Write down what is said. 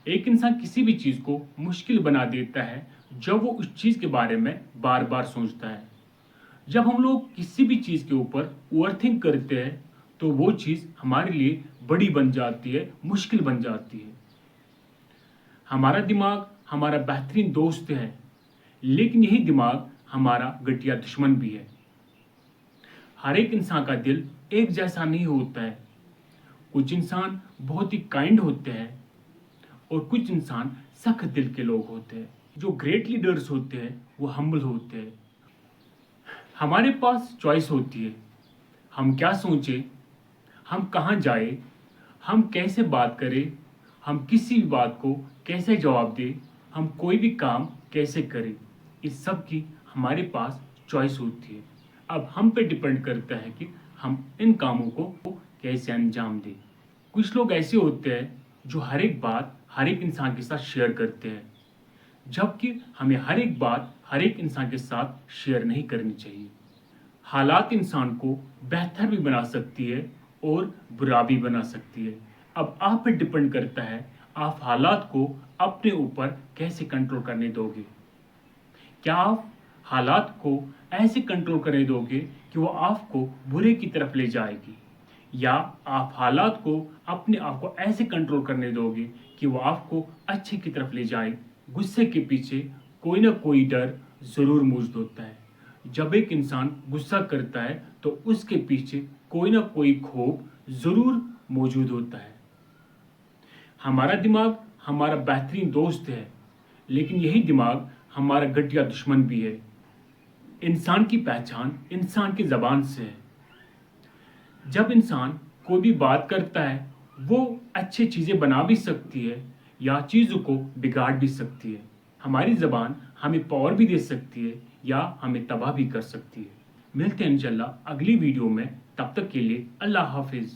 एक इंसान किसी भी चीज़ को मुश्किल बना देता है जब वो उस चीज़ के बारे में बार बार सोचता है। जब हम लोग किसी भी चीज़ के ऊपर ओवरथिंक करते हैं तो वो चीज़ हमारे लिए बड़ी बन जाती है, मुश्किल बन जाती है। हमारा दिमाग हमारा बेहतरीन दोस्त है, लेकिन यही दिमाग हमारा घटिया दुश्मन भी है। हर एक इंसान का दिल एक जैसा नहीं होता है। कुछ इंसान बहुत ही काइंड होते हैं और कुछ इंसान सख्त दिल के लोग होते हैं। जो ग्रेट लीडर्स होते हैं वो हम्बल होते हैं। हमारे पास चॉइस होती है, हम क्या सोचें, हम कहाँ जाए, हम कैसे बात करें, हम किसी भी बात को कैसे जवाब दें, हम कोई भी काम कैसे करें। इस सब की हमारे पास चॉइस होती है। अब हम पे डिपेंड करता है कि हम इन कामों को कैसे अंजाम दें। कुछ लोग ऐसे होते हैं जो हर एक बात हर एक इंसान के साथ शेयर करते हैं, जबकि हमें हर एक बात हर एक इंसान के साथ शेयर नहीं करनी चाहिए। हालात इंसान को बेहतर भी बना सकती है और बुरा भी बना सकती है। अब आप पे डिपेंड करता है आप हालात को अपने ऊपर कैसे कंट्रोल करने दोगे। क्या आप हालात को ऐसे कंट्रोल करने दोगे कि वो आपको बुरे की तरफ ले जाएगी, या आप हालात को अपने आप को ऐसे कंट्रोल करने दोगे कि वो आपको अच्छे की तरफ ले जाए। गुस्से के पीछे कोई ना कोई डर ज़रूर मौजूद होता है। जब एक इंसान गुस्सा करता है तो उसके पीछे कोई ना कोई खौफ ज़रूर मौजूद होता है। हमारा दिमाग हमारा बेहतरीन दोस्त है, लेकिन यही दिमाग हमारा घटिया दुश्मन भी है। इंसान की पहचान इंसान की ज़बान से है। जब इंसान कोई भी बात करता है वो अच्छी चीज़ें बना भी सकती है या चीज़ों को बिगाड़ भी सकती है। हमारी ज़बान हमें पावर भी दे सकती है या हमें तबाह भी कर सकती है। मिलते हैं इंशाल्लाह अगली वीडियो में, तब तक के लिए अल्लाह हाफिज़।